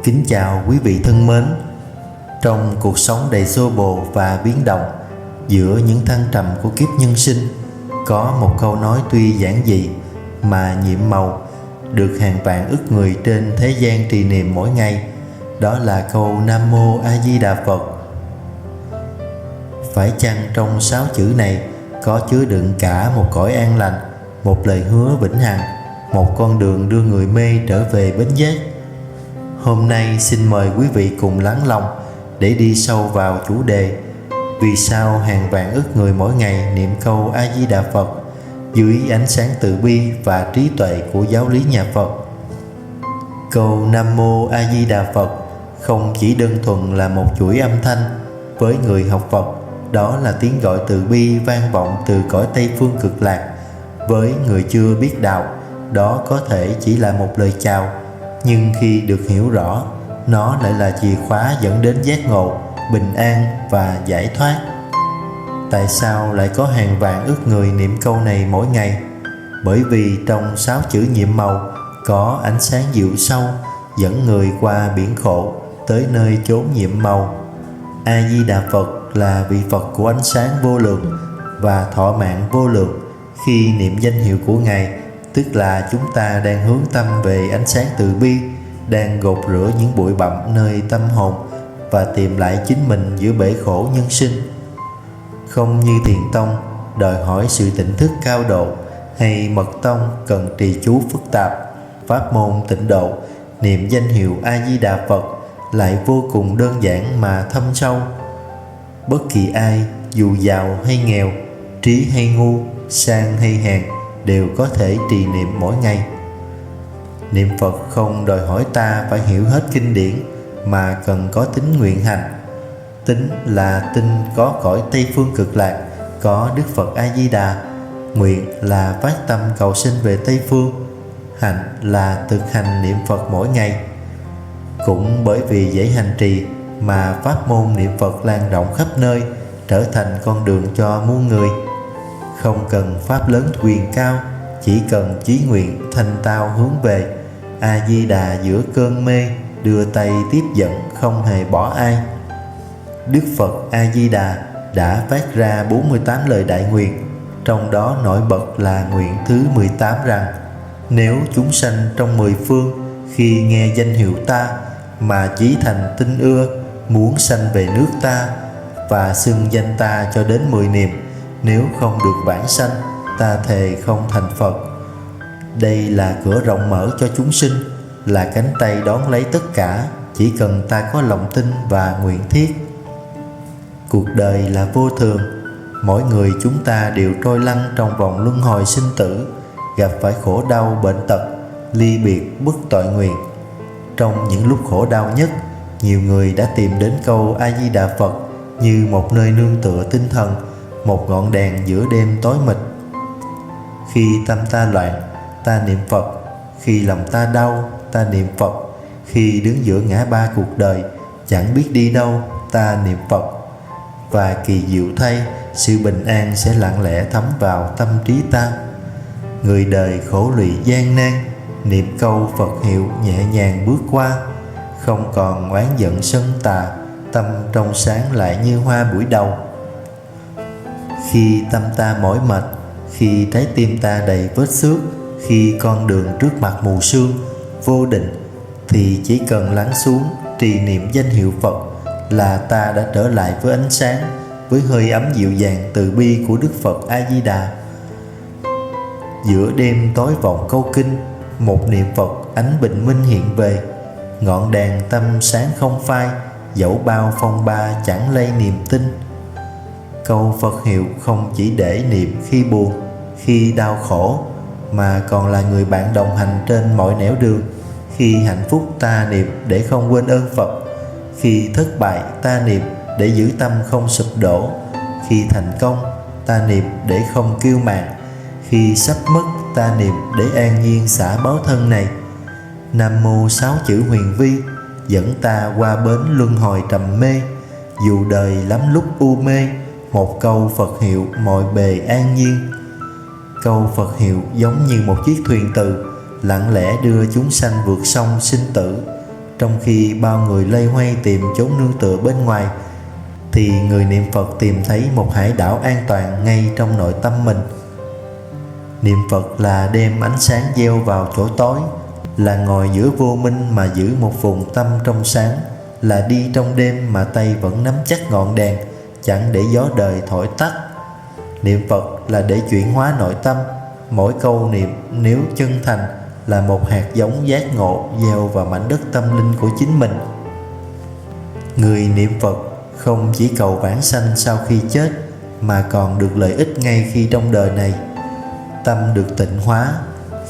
Kính chào quý vị thân mến. Trong cuộc sống đầy xô bồ và biến động, giữa những thăng trầm của kiếp nhân sinh, có một câu nói tuy giản dị mà nhiệm màu, được hàng vạn ức người trên thế gian trì niệm mỗi ngày. Đó là câu Nam Mô A Di Đà Phật. Phải chăng trong 6 chữ này có chứa đựng cả một cõi an lành, một lời hứa vĩnh hằng, một con đường đưa người mê trở về bến giác? Hôm nay xin mời quý vị cùng lắng lòng để đi sâu vào chủ đề vì sao hàng vạn ức người mỗi ngày niệm câu A Di Đà Phật dưới ánh sáng từ bi và trí tuệ của giáo lý nhà Phật. Câu Nam Mô A Di Đà Phật không chỉ đơn thuần là một chuỗi âm thanh. Với người học Phật, đó là tiếng gọi từ bi vang vọng từ cõi Tây Phương Cực Lạc. Với người chưa biết đạo, đó có thể chỉ là một lời chào, nhưng khi được hiểu rõ, nó lại là chìa khóa dẫn đến giác ngộ, bình an và giải thoát. Tại sao lại có hàng vạn ức người niệm câu này mỗi ngày? Bởi vì trong 6 chữ nhiệm màu có ánh sáng dịu sâu, dẫn người qua biển khổ tới nơi chốn nhiệm màu. A Di Đà Phật là vị Phật của ánh sáng vô lượng và thọ mạng vô lượng. Khi niệm danh hiệu của Ngài, tức là chúng ta đang hướng tâm về ánh sáng từ bi, đang gột rửa những bụi bặm nơi tâm hồn và tìm lại chính mình giữa bể khổ nhân sinh. Không như Thiền tông đòi hỏi sự tỉnh thức cao độ, hay Mật tông cần trì chú phức tạp, pháp môn tịnh độ, niệm danh hiệu A Di Đà Phật lại vô cùng đơn giản mà thâm sâu. Bất kỳ ai, dù giàu hay nghèo, trí hay ngu, sang hay hèn, đều có thể trì niệm mỗi ngày. Niệm Phật không đòi hỏi ta phải hiểu hết kinh điển, mà cần có tính nguyện hành. Tính là tin có cõi Tây Phương Cực Lạc, có Đức Phật A Di Đà. Nguyện là phát tâm cầu sinh về Tây Phương. Hành là thực hành niệm Phật mỗi ngày. Cũng bởi vì dễ hành trì mà pháp môn niệm Phật lan rộng khắp nơi, trở thành con đường cho muôn người. Không cần pháp lớn quyền cao, chỉ cần chí nguyện thanh tao hướng về A Di Đà giữa cơn mê, đưa tay tiếp dẫn không hề bỏ ai. Đức Phật A Di Đà đã phát ra 48 lời đại nguyện, trong đó nổi bật là nguyện thứ 18 rằng: nếu chúng sanh trong 10 phương khi nghe danh hiệu ta mà chí thành tin ưa, muốn sanh về nước ta và xưng danh ta cho đến 10 niệm, nếu không được vãng sanh, ta thề không thành Phật. Đây là cửa rộng mở cho chúng sinh, là cánh tay đón lấy tất cả, chỉ cần ta có lòng tin và nguyện thiết. Cuộc đời là vô thường, mỗi người chúng ta đều trôi lăn trong vòng luân hồi sinh tử, gặp phải khổ đau bệnh tật, ly biệt bất tội nguyện. Trong những lúc khổ đau nhất, nhiều người đã tìm đến câu A Di Đà Phật như một nơi nương tựa tinh thần, một ngọn đèn giữa đêm tối mịt. Khi tâm ta loạn, ta niệm Phật. Khi lòng ta đau, ta niệm Phật. Khi đứng giữa ngã ba cuộc đời, chẳng biết đi đâu, ta niệm Phật. Và kỳ diệu thay, sự bình an sẽ lặng lẽ thấm vào tâm trí ta. Người đời khổ lụy gian nan, niệm câu Phật hiệu nhẹ nhàng bước qua, không còn oán giận sân tà, tâm trong sáng lại như hoa buổi đầu. Khi tâm ta mỏi mệt, khi trái tim ta đầy vết xước, khi con đường trước mặt mù sương, vô định, thì chỉ cần lắng xuống trì niệm danh hiệu Phật là ta đã trở lại với ánh sáng, với hơi ấm dịu dàng từ bi của Đức Phật A Di Đà. Giữa đêm tối vọng câu kinh, một niệm Phật ánh bình minh hiện về, ngọn đèn tâm sáng không phai, dẫu bao phong ba chẳng lay niềm tin. Câu Phật hiệu không chỉ để niệm khi buồn, khi đau khổ, mà còn là người bạn đồng hành trên mọi nẻo đường. Khi hạnh phúc ta niệm để không quên ơn Phật, khi thất bại ta niệm để giữ tâm không sụp đổ, khi thành công ta niệm để không kiêu mạn, khi sắp mất ta niệm để an nhiên xả báo thân này. Nam Mô 6 chữ huyền vi dẫn ta qua bến luân hồi trầm mê. Dù đời lắm lúc u mê, một câu Phật hiệu mọi bề an nhiên. Câu Phật hiệu giống như một chiếc thuyền từ, lặng lẽ đưa chúng sanh vượt sông sinh tử. Trong khi bao người loay hoay tìm chốn nương tựa bên ngoài, thì người niệm Phật tìm thấy một hải đảo an toàn ngay trong nội tâm mình. Niệm Phật là đem ánh sáng gieo vào chỗ tối, là ngồi giữa vô minh mà giữ một vùng tâm trong sáng, là đi trong đêm mà tay vẫn nắm chắc ngọn đèn, chẳng để gió đời thổi tắt. Niệm Phật là để chuyển hóa nội tâm. Mỗi câu niệm nếu chân thành là một hạt giống giác ngộ gieo vào mảnh đất tâm linh của chính mình. Người niệm Phật không chỉ cầu vãng sanh sau khi chết, mà còn được lợi ích ngay khi trong đời này. Tâm được tịnh hóa.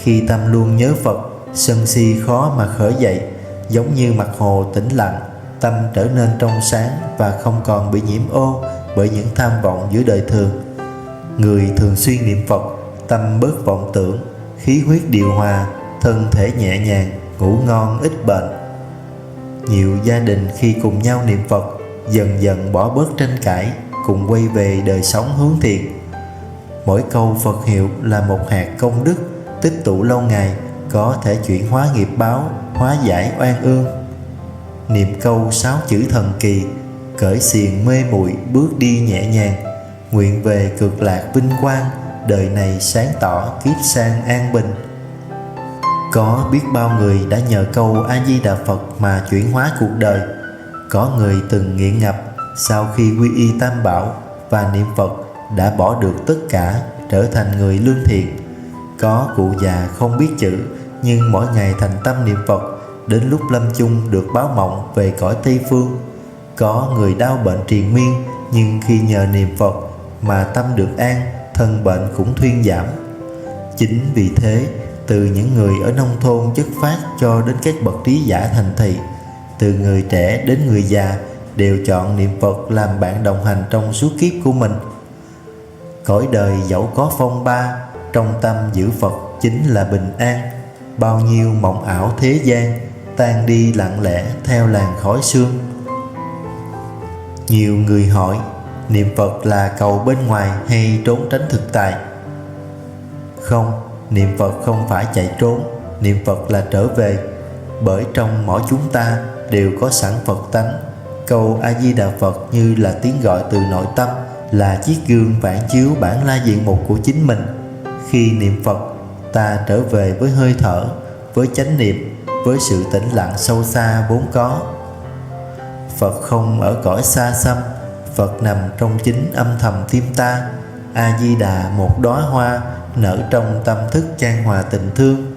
Khi tâm luôn nhớ Phật, sân si khó mà khởi dậy. Giống như mặt hồ tĩnh lặng, tâm trở nên trong sáng và không còn bị nhiễm ô bởi những tham vọng giữa đời thường. Người thường xuyên niệm Phật, tâm bớt vọng tưởng, khí huyết điều hòa, thân thể nhẹ nhàng, ngủ ngon ít bệnh. Nhiều gia đình khi cùng nhau niệm Phật dần dần bỏ bớt tranh cãi, cùng quay về đời sống hướng thiện. Mỗi câu Phật hiệu là một hạt công đức tích tụ lâu ngày, có thể chuyển hóa nghiệp báo, hóa giải oan ương. Niệm câu 6 chữ thần kỳ, cởi xiềng mê muội bước đi nhẹ nhàng, nguyện về cực lạc vinh quang, đời này sáng tỏ kiếp sang an bình. Có biết bao người đã nhờ câu A Di Đà Phật mà chuyển hóa cuộc đời. Có người từng nghiện ngập, sau khi quy y Tam Bảo và niệm Phật đã bỏ được tất cả, trở thành người lương thiện. Có cụ già không biết chữ, nhưng mỗi ngày thành tâm niệm Phật, đến lúc lâm chung được báo mộng về cõi Tây Phương. Có người đau bệnh triền miên, nhưng khi nhờ niệm Phật mà tâm được an, thân bệnh cũng thuyên giảm. Chính vì thế, từ những người ở nông thôn chất phác cho đến các bậc trí giả thành thị, từ người trẻ đến người già, đều chọn niệm Phật làm bạn đồng hành trong suốt kiếp của mình. Cõi đời dẫu có phong ba, trong tâm giữ Phật chính là bình an. Bao nhiêu mộng ảo thế gian, tan đi lặng lẽ theo làn khói sương. Nhiều người hỏi, niệm Phật là cầu bên ngoài hay trốn tránh thực tại? Không, niệm Phật không phải chạy trốn, niệm Phật là trở về. Bởi trong mỗi chúng ta đều có sẵn Phật tánh. Câu A Di Đà Phật như là tiếng gọi từ nội tâm, là chiếc gương phản chiếu bản la diện mục của chính mình. Khi niệm Phật, ta trở về với hơi thở, với chánh niệm, với sự tĩnh lặng sâu xa vốn có. Phật không ở cõi xa xăm, Phật nằm trong chính âm thầm tim ta. A Di Đà một đóa hoa nở trong tâm thức chan hòa tình thương.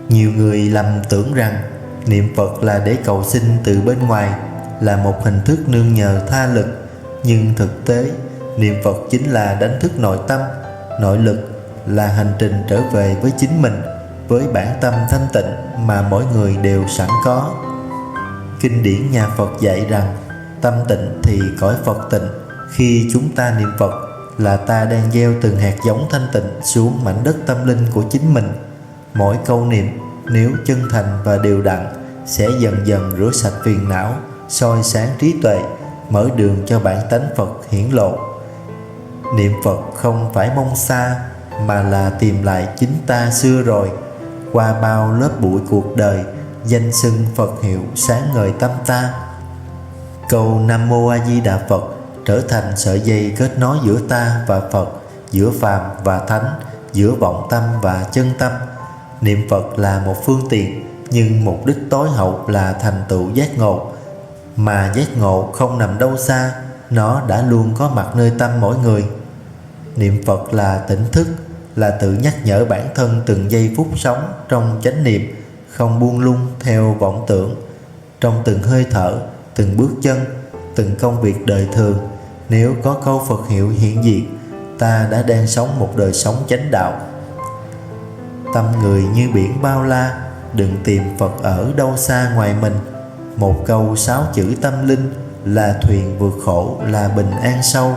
Nhiều người lầm tưởng rằng niệm Phật là để cầu xin từ bên ngoài, là một hình thức nương nhờ tha lực. Nhưng thực tế, niệm Phật chính là đánh thức nội tâm. Nội lực là hành trình trở về với chính mình, với bản tâm thanh tịnh mà mỗi người đều sẵn có. Kinh điển nhà Phật dạy rằng, tâm tịnh thì cõi Phật tịnh. Khi chúng ta niệm Phật là ta đang gieo từng hạt giống thanh tịnh xuống mảnh đất tâm linh của chính mình. Mỗi câu niệm nếu chân thành và đều đặn sẽ dần dần rửa sạch phiền não, soi sáng trí tuệ, mở đường cho bản tánh Phật hiển lộ. Niệm Phật không phải mong xa, mà là tìm lại chính ta xưa rồi. Qua bao lớp bụi cuộc đời, danh xưng Phật hiệu sáng ngời tâm ta. Câu Nam Mô A Di Đà Phật trở thành sợi dây kết nối giữa ta và Phật, giữa phàm và thánh, giữa vọng tâm và chân tâm. Niệm Phật là một phương tiện, nhưng mục đích tối hậu là thành tựu giác ngộ. Mà giác ngộ không nằm đâu xa, nó đã luôn có mặt nơi tâm mỗi người. Niệm Phật là tỉnh thức, là tự nhắc nhở bản thân từng giây phút sống trong chánh niệm, không buông lung theo vọng tưởng. Trong từng hơi thở, từng bước chân, từng công việc đời thường, nếu có câu Phật hiệu hiện diện, ta đã đang sống một đời sống chánh đạo. Tâm người như biển bao la, đừng tìm Phật ở đâu xa ngoài mình. Một câu 6 chữ tâm linh là thuyền vượt khổ, là bình an sâu.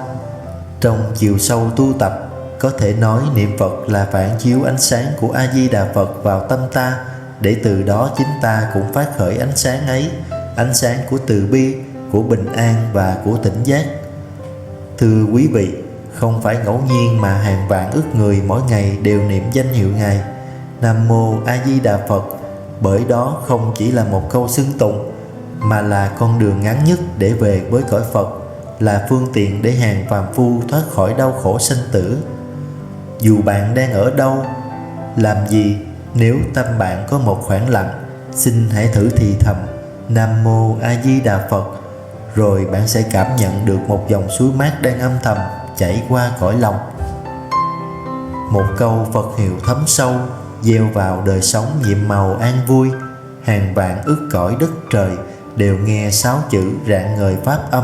Trong chiều sâu tu tập, có thể nói niệm Phật là phản chiếu ánh sáng của A Di Đà Phật vào tâm ta, để từ đó chính ta cũng phát khởi ánh sáng ấy, ánh sáng của từ bi, của bình an và của tỉnh giác. Thưa quý vị, không phải ngẫu nhiên mà hàng vạn ức người mỗi ngày đều niệm danh hiệu Ngài Nam Mô A Di Đà Phật, bởi đó không chỉ là một câu xưng tụng, mà là con đường ngắn nhất để về với cõi Phật, là phương tiện để hàng phàm phu thoát khỏi đau khổ sanh tử. Dù bạn đang ở đâu, làm gì, nếu tâm bạn có một khoảng lặng, xin hãy thử thì thầm Nam Mô A Di Đà Phật, rồi bạn sẽ cảm nhận được một dòng suối mát đang âm thầm chảy qua cõi lòng. Một câu Phật hiệu thấm sâu, gieo vào đời sống nhiệm màu an vui. Hàng vạn ức cõi đất trời đều nghe 6 chữ rạng ngời pháp âm.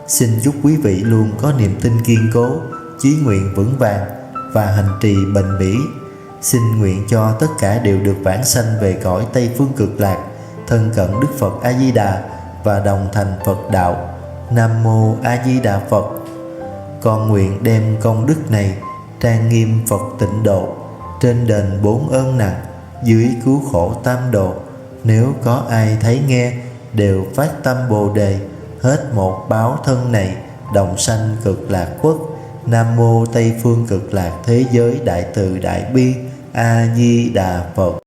Xin chúc quý vị luôn có niềm tin kiên cố, chí nguyện vững vàng và hành trì bền bỉ. Xin nguyện cho tất cả đều được vãng sanh về cõi Tây Phương Cực Lạc, thân cận Đức Phật A Di Đà và đồng thành Phật đạo. Nam Mô A Di Đà Phật. Con nguyện đem công đức này trang nghiêm Phật tịnh độ, trên đền 4 ơn nặng, dưới cứu khổ tam độ. Nếu có ai thấy nghe, đều phát tâm Bồ đề, hết một báo thân này, đồng sanh Cực Lạc Quốc. Nam Mô Tây Phương Cực Lạc Thế Giới Đại Từ Đại Bi. A Di Đà Phật.